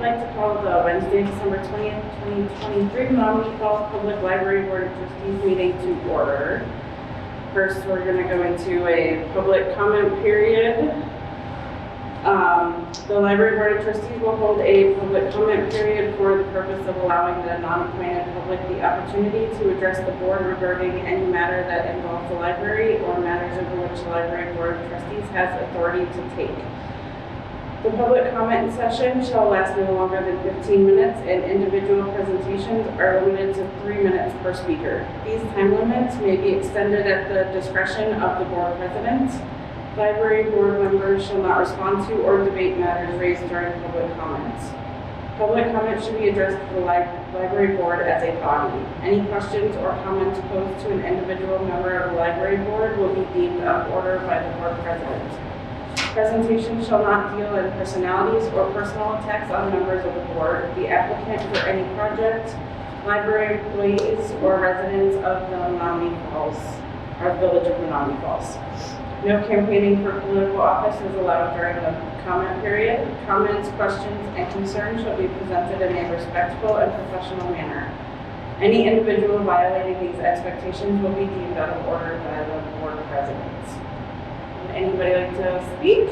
like to call the Wednesday, December 20th, 2023 Menomonee Falls Public Library Board of Trustees meeting to order. First, we're going to go into a public comment period. The Library Board of Trustees will hold a public comment period for the purpose of allowing the non-appointed public the opportunity to address the board regarding any matter that involves the library or matters over which the Library Board of Trustees has authority to take. The public comment session shall last no longer than 15 minutes, and individual presentations are limited to 3 minutes per speaker. These time limits may be extended at the discretion of the board president. Library board members shall not respond to or debate matters raised during public comments. Public comment should be addressed to the library board as a body. Any questions or comments posed to an individual member of the library board will be deemed out of order by the board president. Presentations shall not deal in personalities or personal attacks on members of the board, the applicant for any project, library employees, or residents of the Menomonee Falls, or village of Menomonee Falls. No campaigning for political office is allowed during the comment period. Comments, questions, and concerns shall be presented in a respectful and professional manner. Any individual violating these expectations will be deemed out of order by the board president. Would anybody like to speak?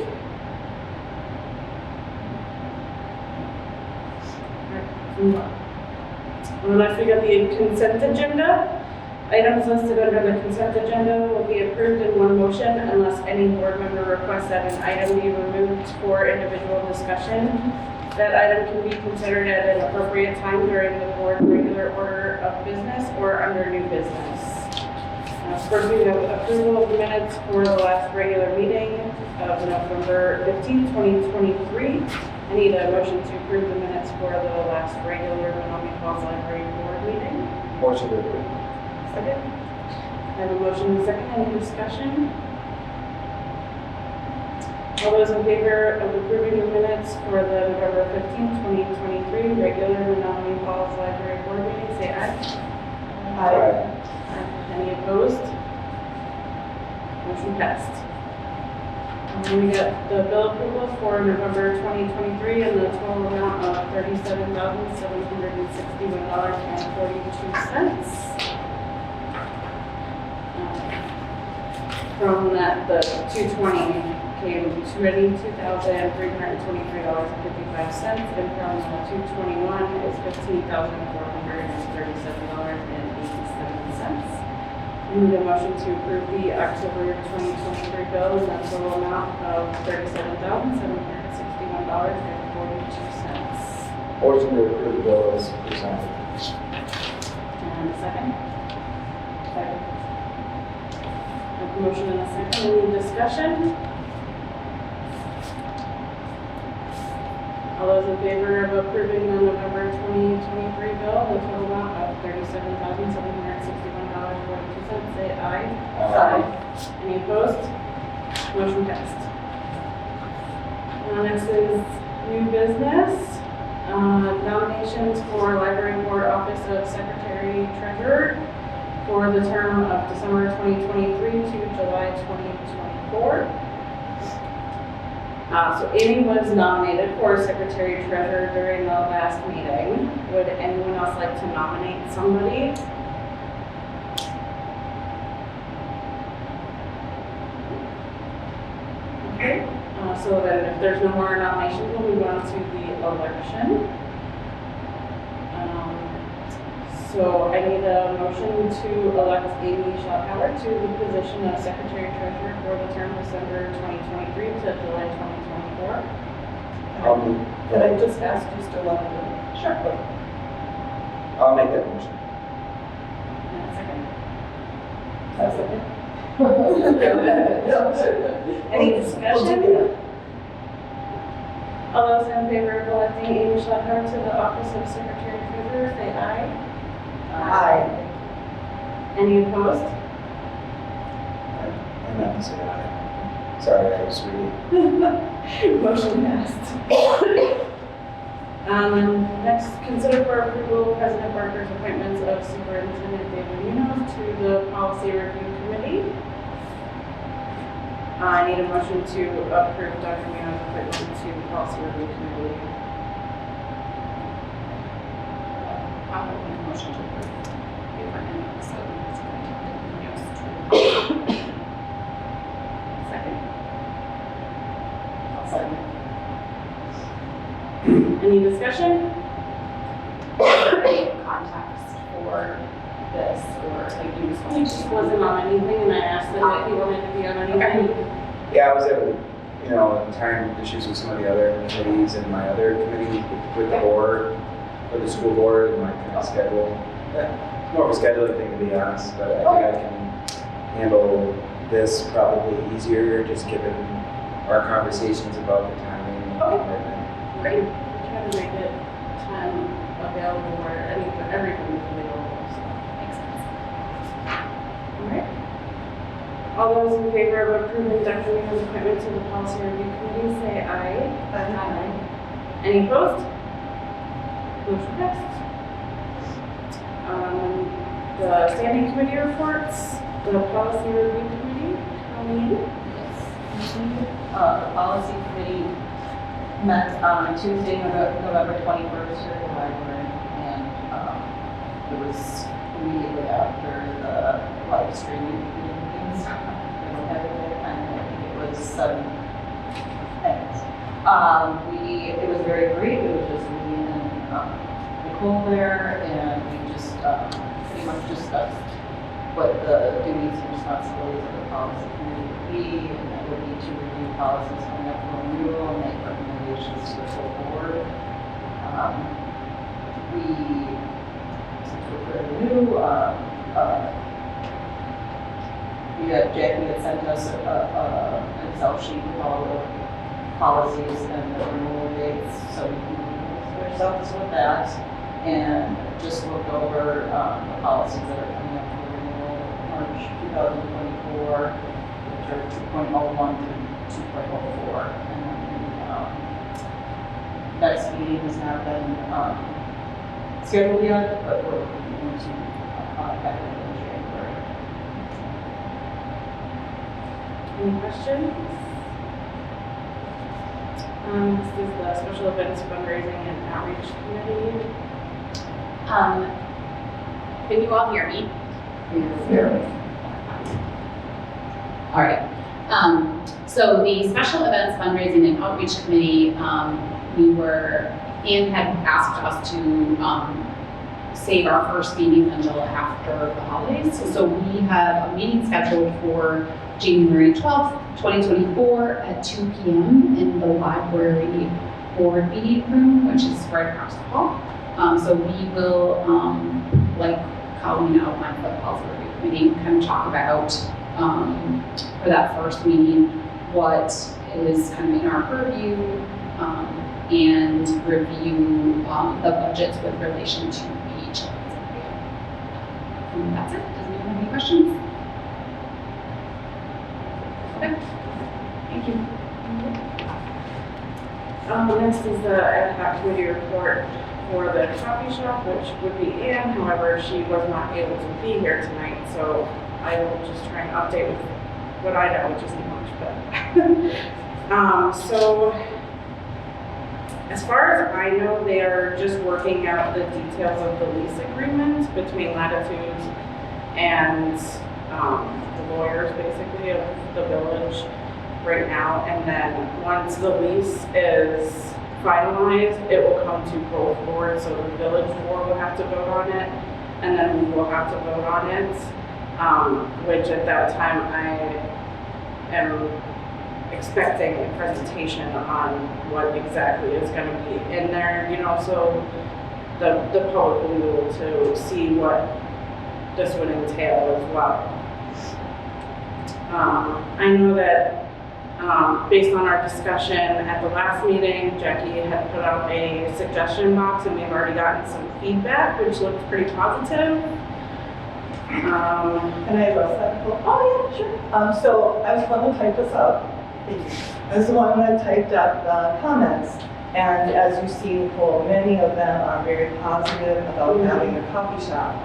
Next, we got the consent agenda. Items listed under the consent agenda will be approved in one motion unless any board member requests that an item be removed for individual discussion. That item can be considered at an appropriate time during the board regular order of business or under new business. First, we have approval of the minutes for the last regular meeting of November 15, 2023. I need a motion to approve the minutes for the last regular Menomonee Falls Library Board meeting. Motion to approve. Second. I have a motion and a second. Any discussion? All those in favor of approving the minutes for the November 15, 2023 regular Menomonee Falls Library Board meeting, say aye. Aye. Any opposed? Motion passed. We got the bill approvals for November 2023 and the total amount of $37,761.42. From that, the 220 came $22,323.55, and from the 221 is $15,437.87. I need a motion to approve the October 2023 bill in the total amount of $37,761.42. Motion to approve the bill as presented. And a second? Second. Motion and a second. Any discussion? All those in favor of approving the November 2023 bill, the total amount of $37,761.42, say aye. Aye. Any opposed? Motion passed. Next is new business. Nominations for Library Board Office of Secretary Treasurer for the term of December 2023 to July 2024. So Amy was nominated for Secretary Treasurer during the last meeting. Would anyone else like to nominate somebody? Okay, so then if there's no more nominations, we'll move on to the election. So I need a motion to elect Amy Schlotthauer to the position of Secretary Treasurer for the term December 2023 to July 2024. Can I just ask you to let me? Sure. I'll make that motion. And a second. Any discussion? All those in favor of electing Amy Schlotthauer to the office of Secretary Treasurer, say aye. Aye. Any opposed? I meant to say aye. Sorry, I was reading. Motion passed. Next, consider for approval President Barker's appointments of Superintendent David Muñoz to the Policy Review Committee. I need a motion to approve Dr. Muñoz's appointment to the Policy Review Committee. I'll make a motion to approve the appointment of Superintendent Muñoz. Second. I'll second. Any discussion? Any context for this, or like you just He want just to? wasn't on anything, and I asked him if he wanted to be on anything. Yeah, I was having, time issues with some of the other committees and my other committee with the board, with the school board and my kind of schedule. Yeah, more of a scheduling thing, to be honest, but I think I can handle this probably easier, just given our conversations about the timing and commitment. Great. Try to make it time available where everything is available, so. Makes sense. All right. All those in favor of approving Dr. Leahy's appointment to the policy review committee, say aye. Aye. Any opposed? Motion passed. The standing committee reports, the policy review committee, Colleen. Yes. The policy committee met on Tuesday, November 21st here in the library, and it was immediately after the live streaming meetings. We don't have it there, and I think it was 7 minutes. It was very brief. It was just me and Nicole there, and we just pretty much discussed what the duties and responsibilities of the policy committee would be, and that would be to review policies coming up for renewal and make recommendations to the full board. Since we're pretty new, Jackie had sent us an Excel sheet with all the policies and the renewal dates, so we can switch up with that and just look over the policies that are coming up for renewal March 2024, which are 2.01 through 2.04. And then next meeting has not been scheduled yet, but we're going to have it in January. Any questions? This is the Special Events Fundraising and Outreach Committee. Can you all hear me? All right. So the Special Events Fundraising and Outreach Committee, Ann had asked us to save our first meeting until after the holidays. So we have a meeting scheduled for January 12th, 2024 at 2 p.m. in the library board meeting room, which is right across the hall. So we will, like Colleen outlined for the policy review committee, kind of talk about for that first meeting what is kind of in our purview and review the budgets with relation to each of these areas. That's it. Does anyone have any questions? Okay. Thank you. Next is the ad hoc committee report for the coffee shop, which would be Ann. However, she was not able to be here tonight, so I will just try and update with what I know, which isn't much, but. So, as far as I know, they are just working out the details of the lease agreement between Latitude and the lawyers, basically, of the village right now. And then once the lease is finalized, it will come to both boards. So the village board will have to vote on it, and then we will have to vote on it, which at that time I am expecting a presentation on what exactly is going to be in there, so the public will be able to see what this would entail as well. I know that based on our discussion at the last meeting, Jackie had put out a suggestion box, and we've already gotten some feedback, which looked pretty positive. Can I address that? Oh yeah, sure. So I was going to type this up. I was the one that typed up the comments. And as you see, Nicole, many of them are very positive about having a coffee shop.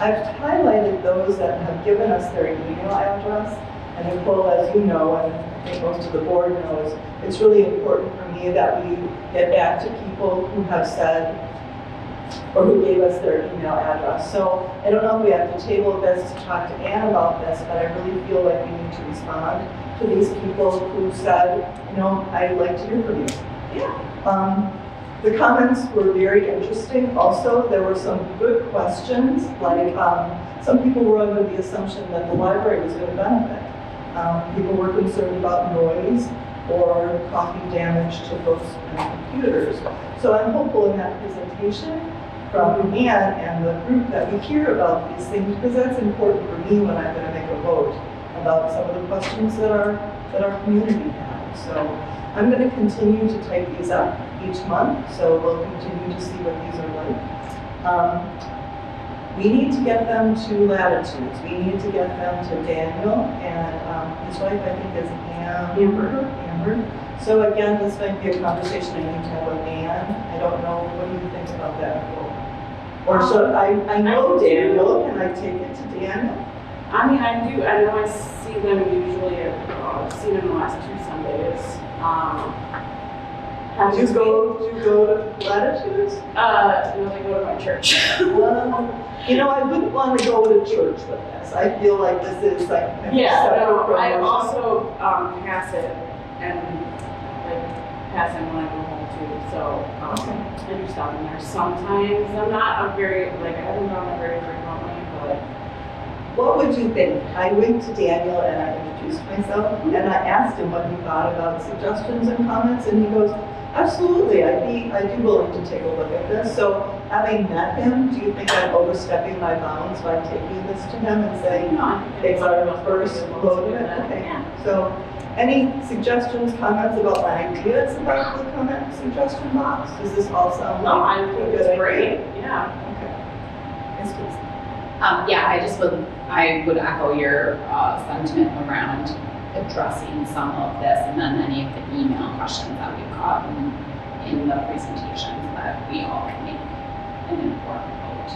I've highlighted those that have given us their email address. And Nicole, as you know, and I think most of the board knows, it's really important for me that we get back to people who have said, or who gave us their email address. So I don't know if we have to table this to talk to Ann about this, but I really feel like we need to respond to these people who said, you know, I'd like to hear from you. Yeah. The comments were very interesting. Also, there were some good questions, like some people were under the assumption that the library was going to benefit. People were concerned about noise or causing damage to books and computers. So I'm hopeful in that presentation from Ann and the group that we hear about these things, because that's important for me when I'm going to make a vote about some of the questions that our community has. So I'm going to continue to type these up each month, so we'll continue to see what these are like. We need to get them to Latitudes. We need to get them to Daniel, and his wife, I think, is Amber. So again, this might be a conversation I need to have with Ann. I don't know, what do you think about that, Nicole? Or should I know Daniel, can I take it to Daniel? I mean, I do. I know I see them usually. I've seen them the last 2 Sundays. Do you go to Latitudes? No, they go to my church. Well, you know, I wouldn't want to go to church with this. I feel like this is like Yeah, separate no, from I worship. also pass it and like pass it when I go home too. So I do stop in there sometimes. I'm not a very I haven't gone there very frequently, but What would you think? I went to Daniel and I introduced myself and I asked him what he thought about suggestions and comments, and he goes, absolutely, I'd be willing to take a look at this. So having met him, do you think I'm overstepping my bounds by taking this to him and saying, no, I think it's our first vote of it? Okay. Yeah. So any suggestions, comments about my ideas about the comment suggestion box? Does this all sound No, like I a think good it's idea? great. Yeah. Okay. Yes, please. Yeah, I would echo your sentiment around addressing some of this and then any of the email questions that we've gotten in the presentations that we all can make an informed vote.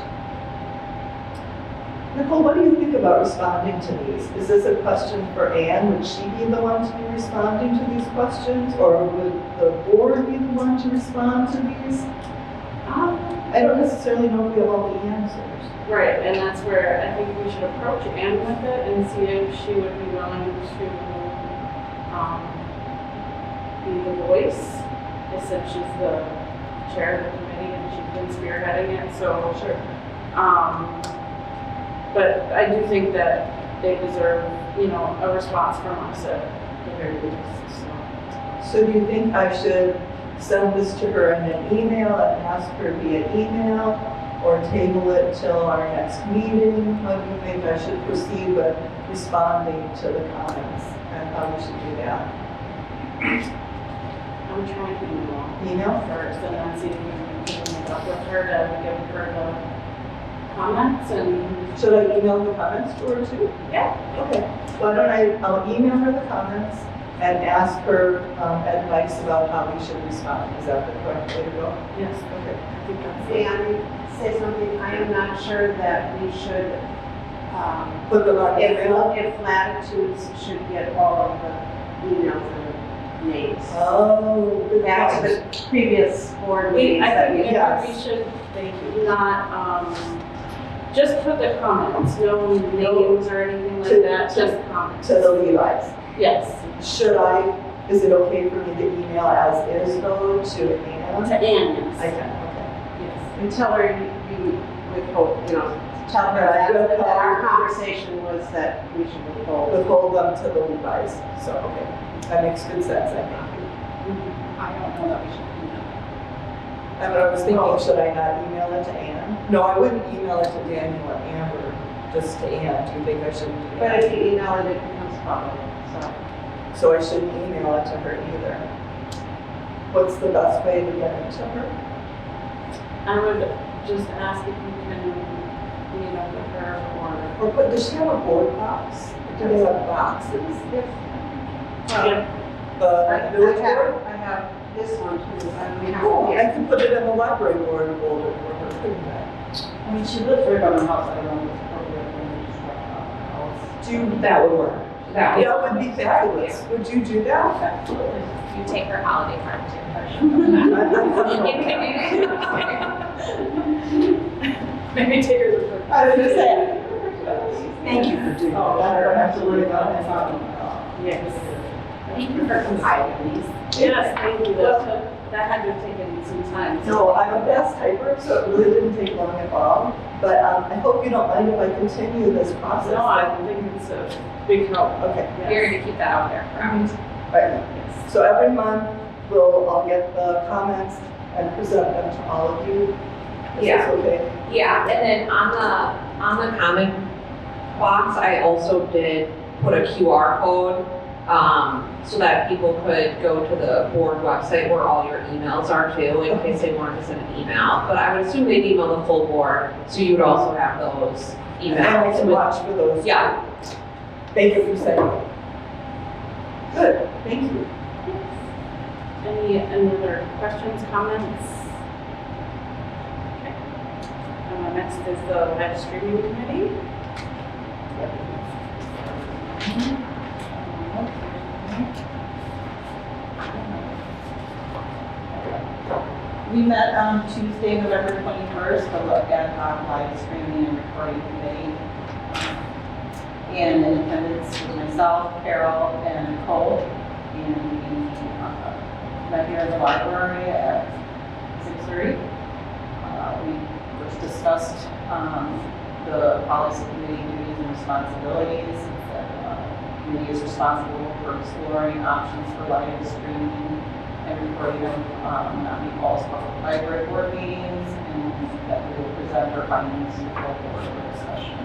Nicole, what do you think about responding to these? Is this a question for Ann? Would she be the one to be responding to these questions? Or would the board be the one to respond to these? I don't necessarily know if we have all the answers. Right, and that's where I think we should approach Ann with it and see if she would be willing to be the voice. I said she's the chair of the committee and she's been spearheading it, so sure. But I do think that they deserve, a response from us at the very least. So do you think I should send this to her in an email and ask her via email, or table it till our next meeting? How do you think I should proceed with responding to the comments, and how we should do that? I'm trying to Email? first and then see if we can make up with her to give her the comments and. Should I email the comments to her too? Yeah. Okay. Why don't I'll email her the comments and ask her advice about how we should respond. Is that the correct way to go? Yes. Okay. I think that's May I say something? I am not sure that we should, Put them on email? if Latitudes should get all of the emails and names. Oh, good Back to point. the previous board We, meetings I that think we yes. we should Thank you. not, just put the comments, no names or anything like To- that, to- just comments. To the Levi's. Yes, Should is it okay for me to email as is though to Ann? to Ann, I yes. can, okay. Yes. And tell her you withhold, tell her Right, that withhold. our conversation was that we should withhold. Withhold them to the Levi's. So, okay. That makes good sense, I think. I don't know that we should email. I was thinking, should I not email it to Ann? No, I wouldn't email it to Daniel and Amber, just to Ann. Do you think I should do But that? if you email it, it becomes public, so. So I shouldn't email it to her either. What's the best way to get it to her? I would just ask if you can, with her or. Or does she have a board box? Do they have boxes? The village board? I have this one too, we have Oh, it I here. can put it in the library board folder for her, couldn't I? I mean, she lives right by my house, I don't know if it's appropriate for me to just drop it off at the house. Do, That would work. That that would be fabulous. Would you do that? Absolutely. You take her holiday card too. Maybe take her to the. I was gonna say. Thank you for doing Oh, that. I don't have to worry about it. Yes. Thank you for compiling these. Yes, thank you. That had to have taken some time. No, I'm a fast typer, so it really didn't take long at all. But I hope you don't mind if I continue this process. No, I think it's a big help. Okay. We're gonna keep that out there for hours. Right. Yes. So every month, I'll get the comments and present them to all of you. Is Yeah. this okay? Yeah, and then on the comment box, I also did put a QR code, so that people could go to the board website where all your emails are too, in case they wanted to send an email. But I would assume they'd email the full board, so you would also have those And I emails. can with- watch for those. Yeah, Thank you for saying. Good, thank you. Any other questions, comments? Okay. Next is the live streaming committee. We met on Tuesday, November 21st, to look at our live streaming and recording committee. And in attendance was myself, Carol, and Nicole. And we met here in the library at 6:30. We first discussed the policy committee duties and responsibilities. The committee is responsible for exploring options for live streaming and recording of Menomonee Falls Public Library board meetings, and that we will present our findings to the board for discussion.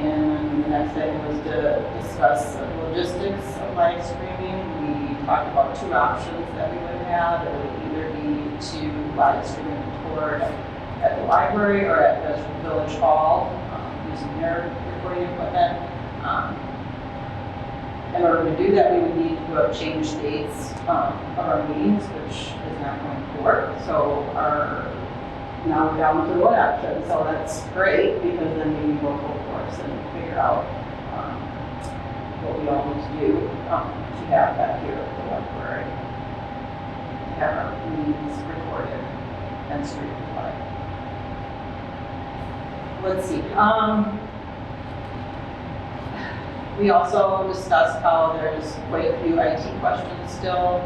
And the next item was to discuss the logistics of live streaming. We talked about two options that we would have. It would either be to live stream and record at the library or at the Village Hall using their recording equipment. In order to do that, we would need to change dates of our meetings, which is not going to work. So now we're down to one option. So that's great, because then we can go full force and figure out what we all need to do to have that here at the library. To have our meetings recorded and streamed live. Let's see. We also discussed how there's quite a few IT questions still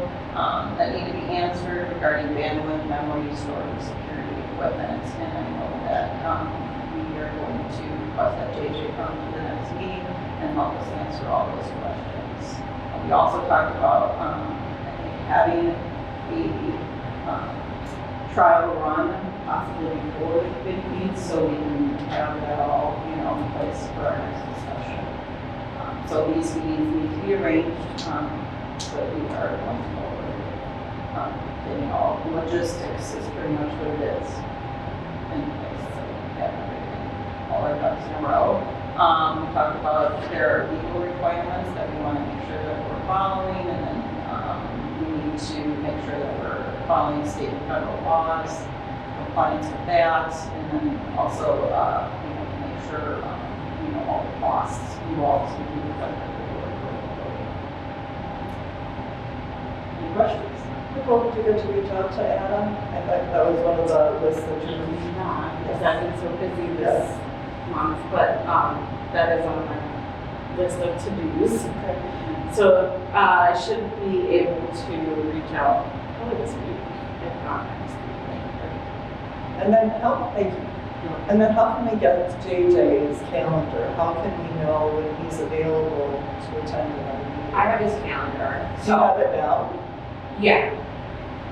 that need to be answered regarding bandwidth, memory, storage, security, equipment. And I know that we are going to request that JJ come to the next meeting and help us answer all those questions. We also talked about having a trial run possibly before the committee meets, so we can have that all, in place for our next discussion. So these meetings need to be arranged, but we are going forward. Getting all the logistics is pretty much what it is in place, so we have everything, all our ducks in a row. We talked about there are legal requirements that we want to make sure that we're following, and then we need to make sure that we're following state and federal laws, compliance with that, and then also make sure all the costs involved in the equipment that we're recording. Any questions? Nicole, did you get to reach out to Adam? I thought that was one of the lists that you Not, because I've been so busy this month, but that is on my list of to-dos. So I should be able to reach out probably this week, if not next week. And then thank you. And then how can we get JJ's calendar? How can we know when he's available to attend another meeting? I have his calendar. Do you have it now? Yeah,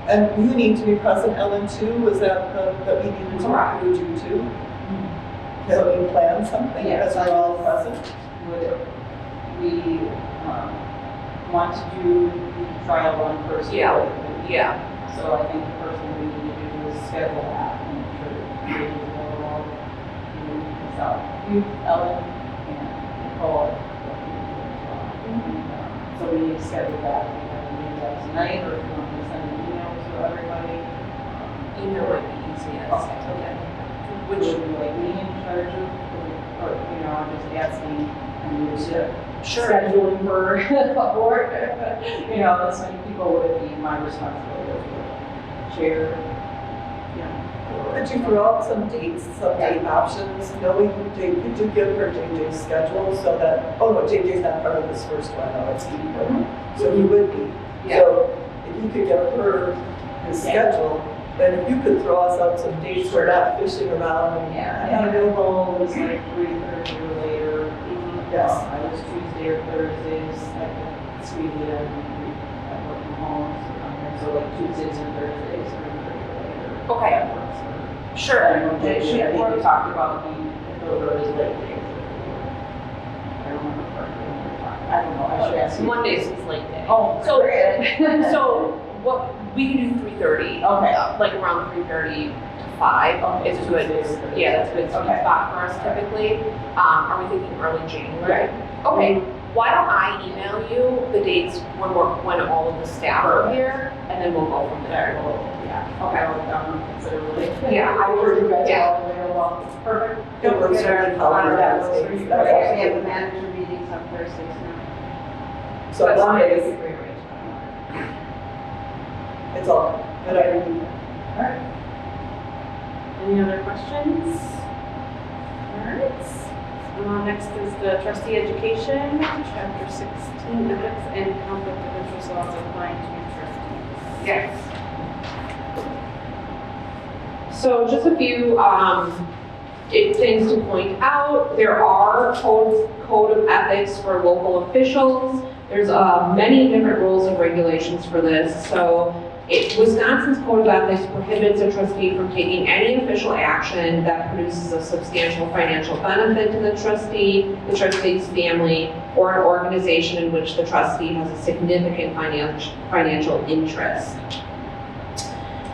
And you need to be present, Ellen, too? Was that that we needed to Correct. include you too? Can we plan something Yes. as we're all present? Would we want to do the trial run first? Yeah. before the meeting? yeah. So I think the first thing we need to do is schedule that and make sure that we do myself, you, Ellen, and Nicole. So we need to schedule that. We have a meeting that tonight, or if you want to send an email to everybody. Email would be easiest. Okay. Which would be like me in charge of, or, I'm just asking, and you to scheduling for a board. This many people would be my responsibility as the chair. Could could you throw out some dates, some date options, knowing, could you give her JJ's schedule so that, oh no, JJ's not part of this first one, no, it's Edie. So he would be. Yeah. So if you could give her his schedule, then if you could throw us out some dates, we're not fishing around. And Yeah, available was like 3:30 or later. Yes. I was Tuesday or Thursdays, like Sweden, I work from home, so like Tuesdays and Thursdays or 3:30 or later. Okay. That works for her. Sure. I know JJ, I think we talked about if those are his late days. I don't remember correctly when we talked. I don't know, I should ask you. Mondays is late day. Oh, So, great. so what, we can do 3:30. Okay. Like around 3:30 to 5 Okay, is a good, Tuesdays or yeah, that's a good sweet Okay. spot for us typically. Are we thinking early January? Okay, why don't I email you the dates when all of the staff are here, and then we'll go from there. Yeah, okay, considerably. Yeah, I will. You guys yeah. all available? Perfect. It works really well for That us. works for you. That's Okay, we awesome. have the manager meetings on Thursdays now. So That's fine. Mondays, it's all, whatever you. Any other questions? All right. Next is the trustee education, chapter 16, ethics and conflict of interest laws applying to trustees. Yes. So just a few things to point out. There are code of ethics for local officials. There's many different rules and regulations for this. So Wisconsin's Code of Ethics prohibits a trustee from taking any official action that produces a substantial financial benefit to the trustee, the trustee's family, or an organization in which the trustee has a significant financial interest.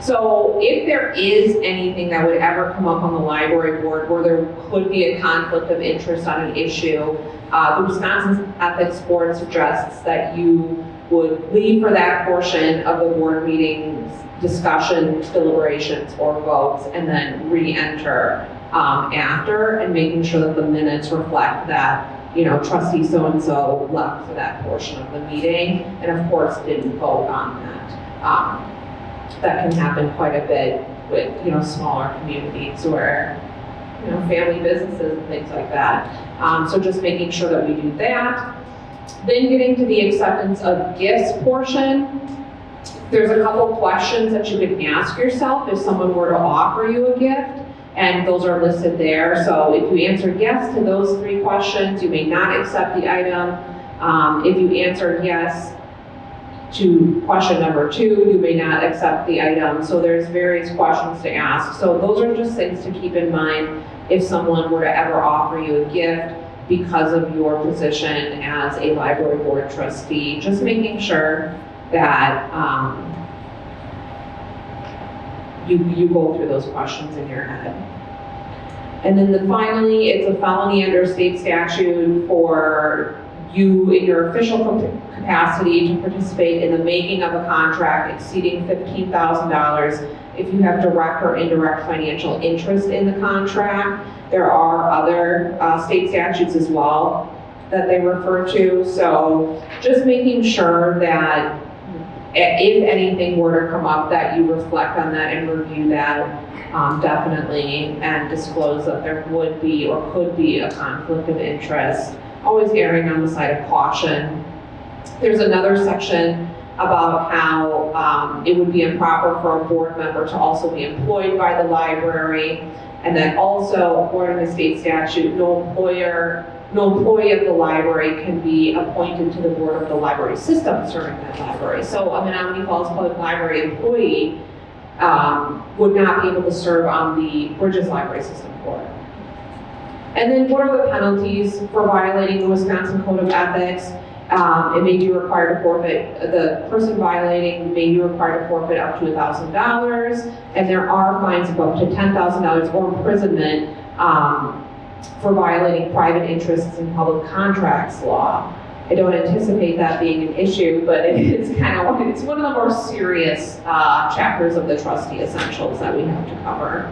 So if there is anything that would ever come up on the library board where there could be a conflict of interest on an issue, the Wisconsin Ethics Board suggests that you would leave for that portion of the board meetings, discussions, deliberations, or votes, and then re-enter after, and making sure that the minutes reflect that, you know, trustee so-and-so left for that portion of the meeting, and of course didn't vote on that. That can happen quite a bit with, you know, smaller communities where, you know, family businesses and things like that. So just making sure that we do that. Then getting to the acceptance of gifts portion, there's a couple questions that you can ask yourself if someone were to offer you a gift, and those are listed there. So if you answer yes to those 3 questions, you may not accept the item. If you answered yes to question number 2, you may not accept the item. So there's various questions to ask. So those are just things to keep in mind if someone were to ever offer you a gift because of your position as a library board trustee. Just making sure that you go through those questions in your head. And then finally, it's a felony under state statute for you in your official capacity to participate in the making of a contract exceeding $15,000 if you have direct or indirect financial interest in the contract. There are other state statutes as well that they refer to. So just making sure that if anything were to come up, that you reflect on that and review that definitely, and disclose that there would be or could be a conflict of interest. Always erring on the side of caution. There's another section about how it would be improper for a board member to also be employed by the library, and that also, according to state statute, no employee of the library can be appointed to the board of the library system serving that library. So a Menomonee Falls Public Library employee would not be able to serve on the Bridges Library System board. And then what are the penalties for violating the Wisconsin Code of Ethics? It may be required to forfeit, the person violating may be required to forfeit up to $1,000, and there are fines of up to $10,000 or imprisonment for violating private interests in public contracts law. I don't anticipate that being an issue, but it's it's one of the more serious chapters of the trustee essentials that we have to cover.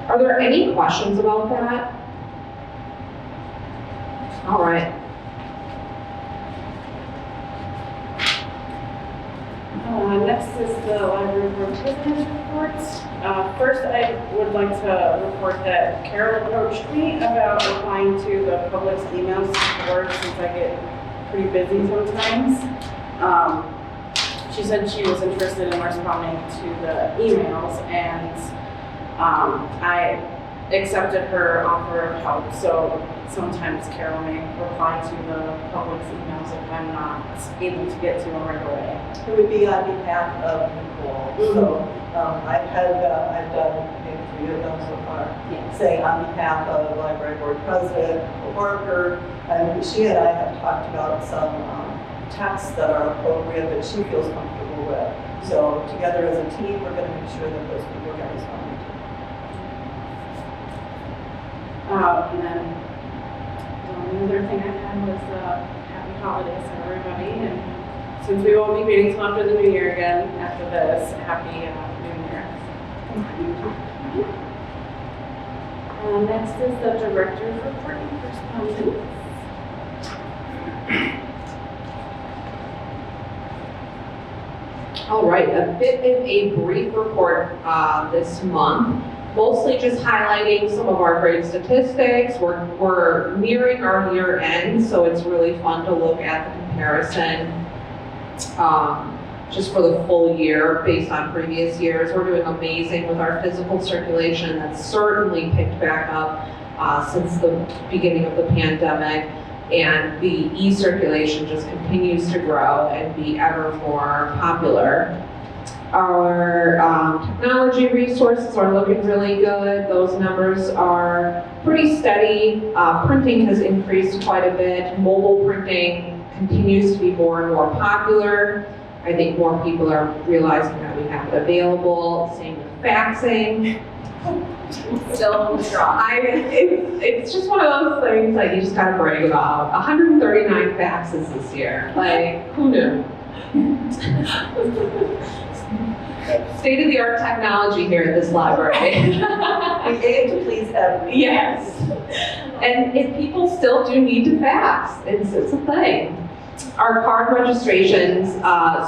Are there any questions about that? All right. Next is the library board president's report. First, I would like to report that Carol approached me about replying to the public's emails to work since I get pretty busy sometimes. She said she was interested in responding to the emails, and I accepted her offer of help. So sometimes Carol may reply to the public's emails if I'm not able to get to them right away. It would be on behalf of Nicole. So I've done maybe 3 of them so far. Say on behalf of the library board president, Nicole Barker, and she and I have talked about some texts that are appropriate that she feels comfortable with. So together as a team, we're going to make sure that those people get responded to. And then the only other thing I had was happy holidays to everybody. And since we won't be meeting till after the new year again, after this, happy new year. Next is the director's report and correspondence. All right, a bit of a brief report this month, mostly just highlighting some of our great statistics. We're nearing our year end, so it's really fun to look at the comparison just for the full year based on previous years. We're doing amazing with our physical circulation. That's certainly picked back up since the beginning of the pandemic. And the e-circulation just continues to grow and be ever more popular. Our technology resources are looking really good. Those numbers are pretty steady. Printing has increased quite a bit. Mobile printing continues to be more and more popular. I think more people are realizing that we have it available. Same with faxing. Still strong. It's just one of those things that you just gotta brag about. 139 faxes this year. Like, who knew? State-of-the-art technology here at this library. We aim to please everyone. Yes. And if people still do need to fax, it's a thing. Our card registrations,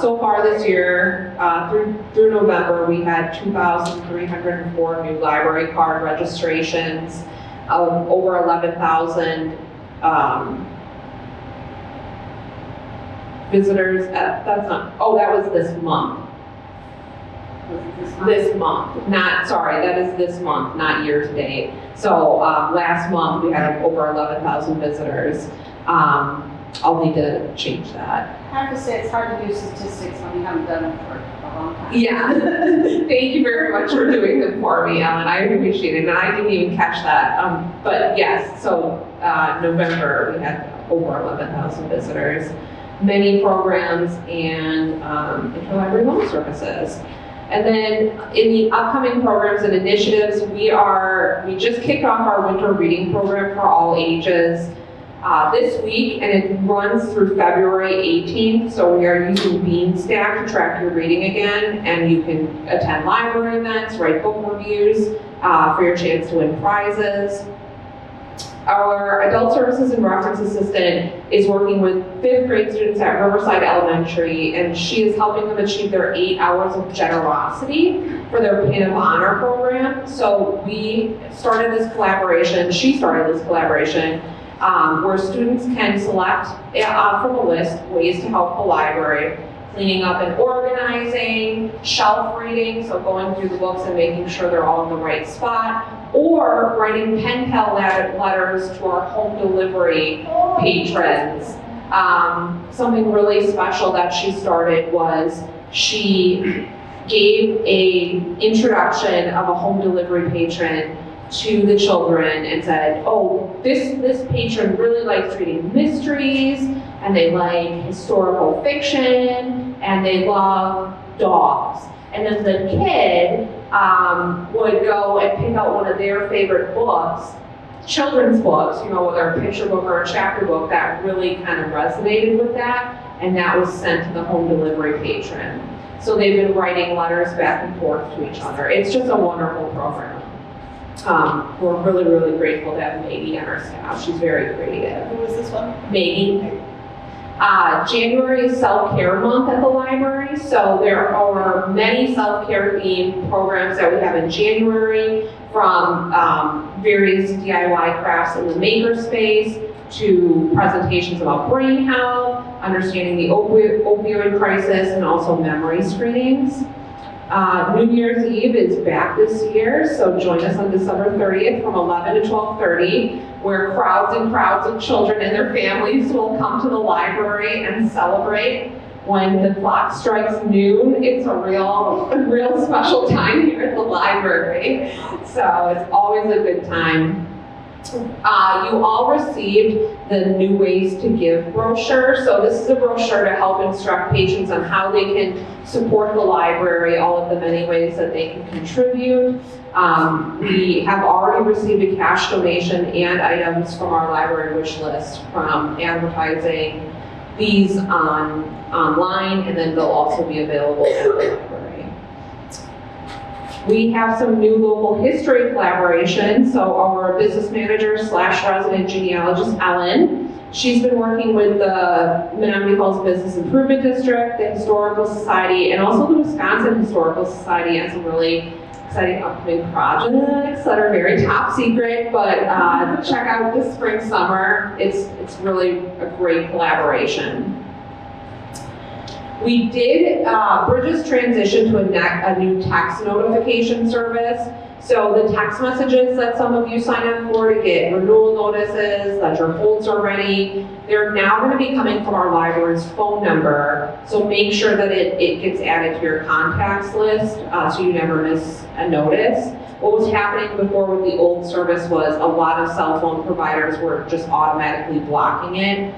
so far this year, through November, we had 2,304 new library card registrations, over 11,000 visitors. That was this month. This month, that is this month, not year to date. So last month, we had over 11,000 visitors. I'll need to change that. I have to say, it's hard to do statistics when you haven't done them for a long time. Yeah, thank you very much for doing them for me, Ellen. I appreciate it, and I didn't even catch that. But yes, so November, we had over 11,000 visitors, many programs, and interlibrary loan services. And then in the upcoming programs and initiatives, we just kicked off our winter reading program for all ages this week, and it runs through February 18th. So we are using Beanstack to track your reading again, and you can attend library events, write book reviews for your chance to win prizes. Our adult services and reference assistant is working with 5th grade students at Riverside Elementary, and she is helping them achieve their 8 hours of generosity for their Pin of Honor program. So she started this collaboration, where students can select from a list ways to help the library, cleaning up and organizing, shelf reading, so going through the books and making sure they're all in the right spot, or writing pen pal letters to our home delivery patrons. Something really special that she started was she gave an introduction of a home delivery patron to the children and said, oh, this patron really likes reading mysteries, and they like historical fiction, and they love dogs. And then the kid would go and pick out one of their favorite books, children's books, whether a picture book or a chapter book that really kind of resonated with that, and that was sent to the home delivery patron. So they've been writing letters back and forth to each other. It's just a wonderful program. We're really, really grateful to have Maggie on our staff. She's very creative. Who was this one? Maggie. January is self-care month at the library, so there are many self-care themed programs that we have in January, from various DIY crafts in the makerspace to presentations about brain health, understanding the opioid crisis, and also memory screenings. New Year's Eve is back this year, so join us on December 30th from 11 to 12:30, where crowds and crowds of children and their families will come to the library and celebrate. When the clock strikes noon, it's a real special time here at the library, so it's always a good time. You all received the New Ways to Give brochure. So this is a brochure to help instruct patrons on how they can support the library, all of the many ways that they can contribute. We have already received a cash donation and items from our library wish list from advertising these online, and then they'll also be available at the library. We have some new local history collaboration. So our business manager / resident genealogist, Ellen, she's been working with the Menomonee Falls Business Improvement District, the Historical Society, and also the Wisconsin Historical Society on some really exciting upcoming projects that are very top secret, but check out the spring summer. It's really a great collaboration. We did Bridges transition to a new text notification service. So the text messages that some of you sign up for to get renewal notices, that your holds are ready, they're now going to be coming from our library's phone number. So make sure that it gets added to your contacts list so you never miss a notice. What was happening before with the old service was a lot of cell phone providers were just automatically blocking it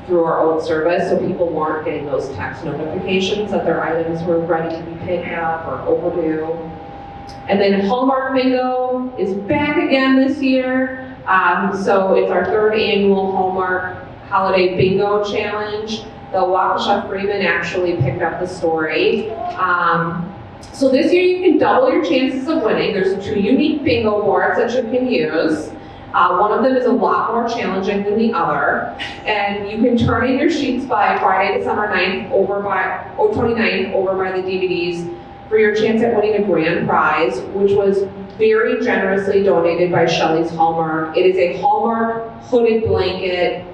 through our old service, so people weren't getting those text notifications that their items were ready to be picked up or overdue. And then Hallmark Bingo is back again this year. So it's our 3rd annual Hallmark Holiday Bingo Challenge. The Waukesha Freeman actually picked up the story. So this year you can double your chances of winning. There's 2 unique bingo boards that you can use. One of them is a lot more challenging than the other, and you can turn in your sheets by Friday, December 29th over by the DVDs for your chance at winning a grand prize, which was very generously donated by Shelley's Hallmark. It is a Hallmark hooded blanket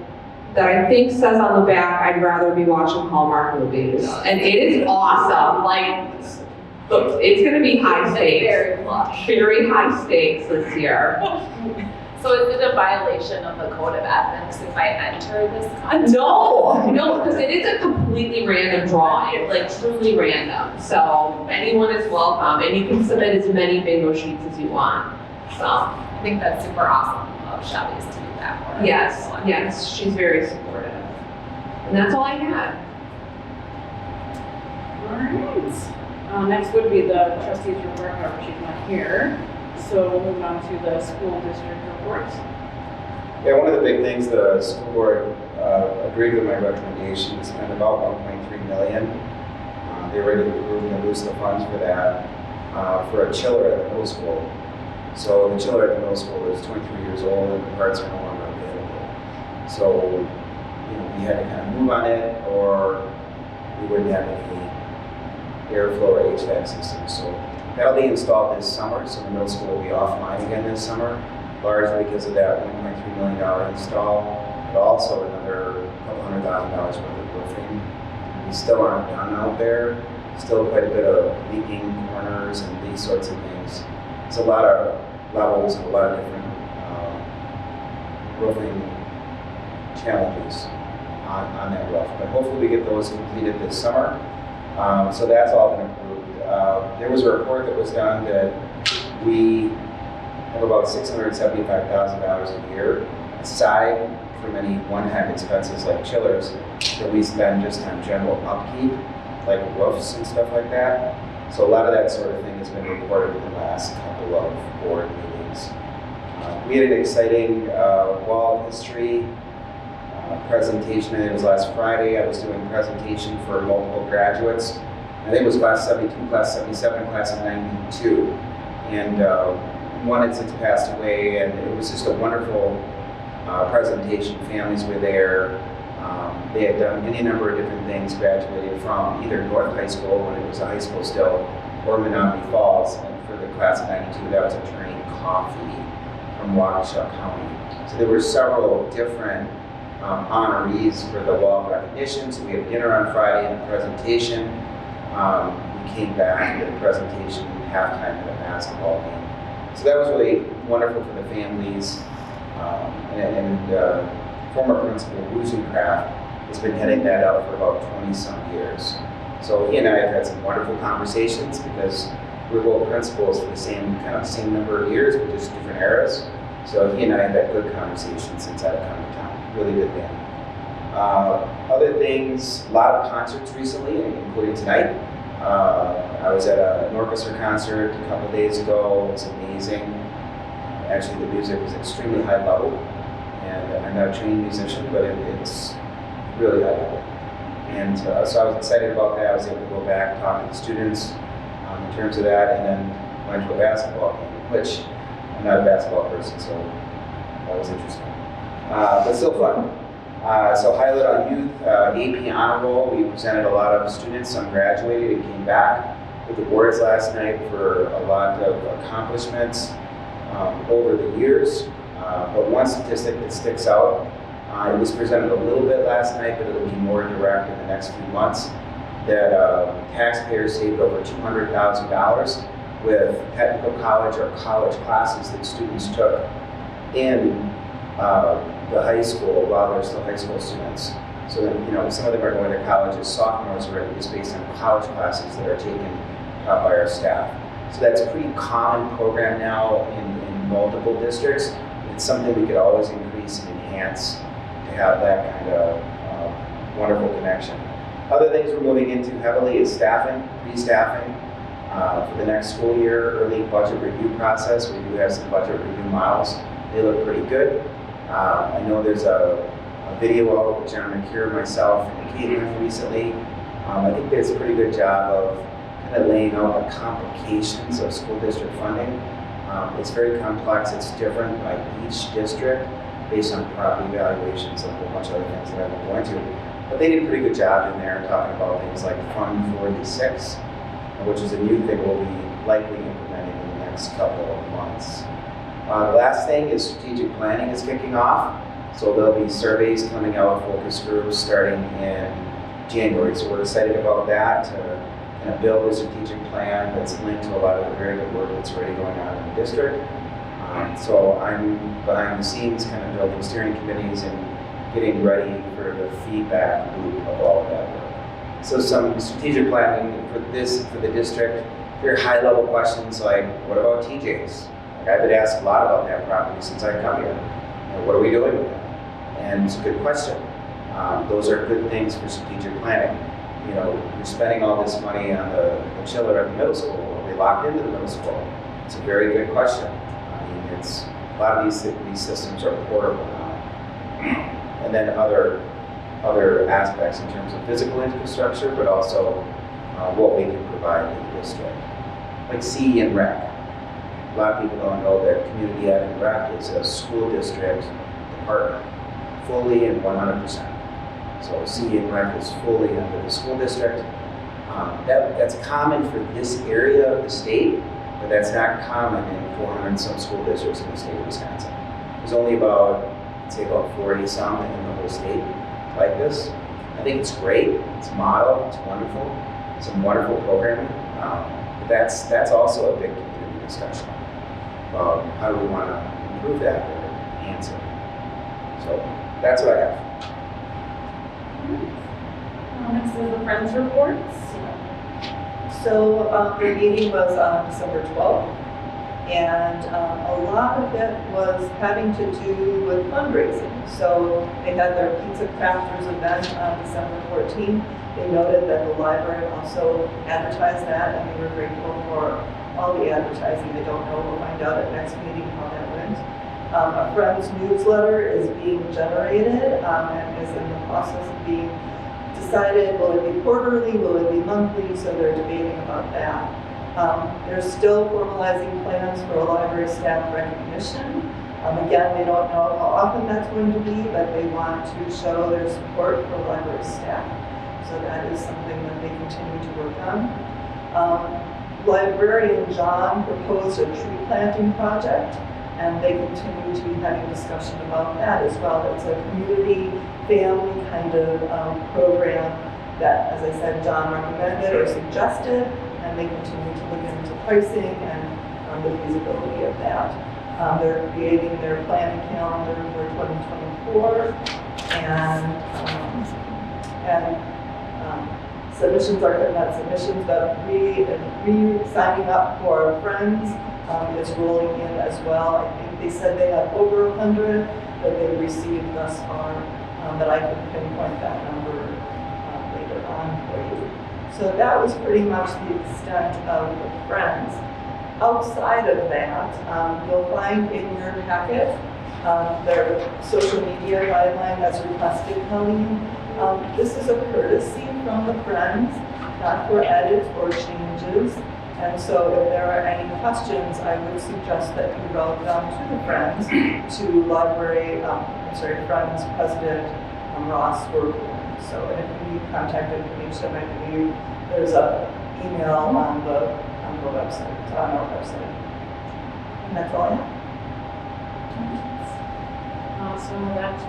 that I think says on the back, "I'd rather be watching Hallmark movies," and it is awesome. Like, it's going to be high stakes. Very plush. Very high stakes this year. So is it a violation of the code of ethics if I enter this contest? No, because it is a completely random drawing, like truly random. So anyone is welcome, and you can submit as many bingo sheets as you want. So I think that's super awesome of Shelly's to do that for us. yes, she's very supportive. And that's all I had. All right. Next would be the trustees report, however she's not here. So we'll move on to the school district reports. Yeah, one of the big things, the school board agreed with my recommendation to spend about $1.3 million. They already approved and lose the funds for that, for a chiller at the middle school. So the chiller at the middle school is 23 years old and the parts are no longer available. So, we had to kind of move on it, or we wouldn't have any airflow or HVAC systems. So that'll be installed this summer, so the middle school will be offline again this summer, largely because of that $1.3 million install, but also another couple $100,000 worth of roofing. We still aren't done out there. Still quite a bit of leaking corners and these sorts of things. It's a lot of levels and a lot of different roofing challenges on that roof. But hopefully we get those completed this summer. So that's all been approved. There was a report that was done that we have about $675,000 a year aside from any one-time expenses like chillers that we spend just on general upkeep, like roofs and stuff like that. So a lot of that sort of thing has been reported in the last couple of board meetings. We had an exciting wall history presentation. I think it was last Friday. I was doing a presentation for multiple graduates. I think it was class 72, class 77, class of 92. And one had since passed away, and it was just a wonderful presentation. Families were there. They had done any number of different things, graduated from either North High School, when it was a high school still, or Menomonee Falls. And for the class of 92, that was attorney Coffee from Waukesha County. So there were several different honorees for the wall of recognition. So we had dinner on Friday and a presentation. We came back and did a presentation at halftime at a basketball game. So that was really wonderful for the families. Former principal Rosencraft has been heading that up for about 20-some years. So he and I have had some wonderful conversations because we're both principals for the same number of years, but just different eras. So he and I have had good conversations since I've come to town. Really good man. Other things, a lot of concerts recently, including tonight. I was at an orchestra concert a couple days ago. It was amazing. Actually, the music was extremely high level. And I'm not a trained musician, but it's really high level. And so I was excited about that. I was able to go back, talk to the students in terms of that, and then went to a basketball game, which I'm not a basketball person, so that was interesting. But still fun. So highlight on youth, AP honor roll. We presented a lot of students. Some graduated and came back with awards last night for a lot of accomplishments over the years. But one statistic that sticks out, it was presented a little bit last night, but it'll be more direct in the next few months, that taxpayers saved over $200,000 with technical college or college classes that students took in the high school while they're still high school students. So that, some of them are going to college as sophomores already, just based on college classes that are taken by our staff. So that's a pretty common program now in multiple districts. It's something we could always increase and enhance to have that kind of wonderful connection. Other things we're moving into heavily is staffing, pre-staffing for the next school year, early budget review process. We do have some budget review models. They look pretty good. I know there's a video out with John McCure, myself, and Caitlin recently. I think they did a pretty good job of kind of laying out the complications of school district funding. It's very complex. It's different by each district based on property valuations and a whole bunch of other things that I won't go into. But they did a pretty good job in there talking about things like Fund 46, which is a new thing we'll be likely implementing in the next couple of months. The last thing is strategic planning is kicking off. So there'll be surveys coming out, focus groups starting in January. So we're excited about that to kind of build a strategic plan that's linked to a lot of the very good work that's already going on in the district. So I'm behind the scenes kind of building steering committees and getting ready for the feedback loop of all of that work. So some strategic planning for the district, very high level questions like, what about TJs? I've been asked a lot about that property since I come here. What are we doing with that? And it's a good question. Those are good things for strategic planning. You're spending all this money on the chiller at the middle school. Are we locked into the middle school? It's a very good question. It's a lot of these systems are portable now. And then other aspects in terms of physical infrastructure, but also what we can provide to the district. Like CE and REC. A lot of people don't know that Community Ed and REC is a school district department, fully and 100%. So CE and REC is fully under the school district. That's common for this area of the state, but that's not common in 400 some school districts in the state of Wisconsin. There's only about 40 some in the whole state like this. I think it's great. It's a model. It's wonderful. Some wonderful programming. But that's also a big community discussion about how do we want to improve that or enhance it. So that's what I have. Next is the Friends reports. So the meeting was on December 12th, and a lot of it was having to do with fundraising. So they had their Pizza Crafters event on December 14th. They noted that the library also advertised that, and we were grateful for all the advertising. They don't know, we'll find out at next meeting how that went. A Friends newsletter is being generated and is in the process of being decided. Will it be quarterly? Will it be monthly? So they're debating about that. They're still formalizing plans for a library staff recognition. Again, they don't know how often that's going to be, but they want to show their support for library staff. So that is something that they continue to work on. Librarian John proposed a tree planting project, and they continue to be having discussion about that as well. It's a community, family kind of program that, as I said, John recommended or suggested, and they continue to look into pricing and the feasibility of that. They're creating their planning calendar for 2024, and submissions are not submissions, but signing up for Friends is rolling in as well. I think they said they have over 100 that they've received thus far, but I can pinpoint that number later on for you. So that was pretty much the extent of the Friends. Outside of that, you'll find in your packet their social media guideline as requested, Colleen. This is a courtesy from the Friends, not for edits or changes. And so if there are any questions, I would suggest that you route them to the Friends, to Friends President Ross Workman. So if you need contact information, I believe there's an email on the website, on our website. And that's all I have. So that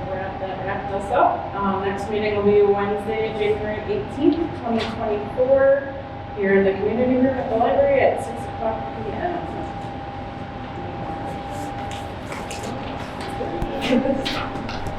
wrapped us up. Next meeting will be Wednesday, January 18th, 2024, here in the community room at the library at 6 o'clock p.m.